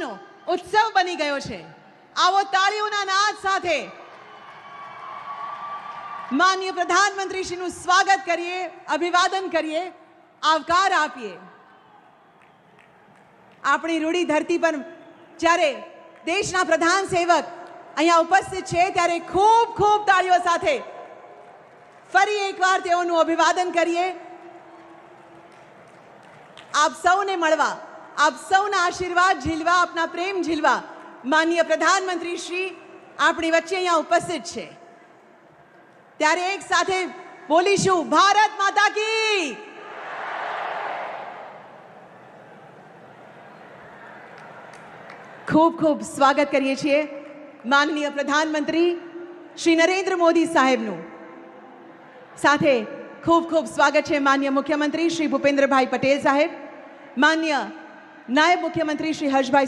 ઉત્સાહનો ઉત્સવ બની ગયો છે। આવો તાળીઓના નાદ સાથે માનનીય પ્રધાનમંત્રીશ્રીનું સ્વાગત કરીએ, અભિવાદન કરીએ, આવકાર આપીએ। આપણી રૂડી ધરતી પર જ્યારે દેશના પ્રધાન સેવક અહીંયા ઉપસ્થિત છે ત્યારે ખૂબ ખૂબ તાળીઓ સાથે ફરી એકવાર તેઓનું અભિવાદન કરીએ। આપ સૌને મળવા, આપ સૌના આશીર્વાદ ઝીલવા, આપના પ્રેમ ઝીલવા માનનીય પ્રધાનમંત્રી શ્રી આપણી વચ્ચે અહીંયા ઉપસ્થિત છે। ત્યારે એક સાથે બોલીશું, ભારત માતા કી। ખૂબ ખૂબ સ્વાગત કરીએ છીએ માનનીય પ્રધાનમંત્રી શ્રી નરેન્દ્ર મોદી સાહેબનું। સાથે ખૂબ ખૂબ સ્વાગત છે માનનીય મુખ્યમંત્રી શ્રી ભૂપેન્દ્રભાઈ પટેલ સાહેબ, માનનીય નાયબ મુખ્યમંત્રી શ્રી હર્ષભાઈ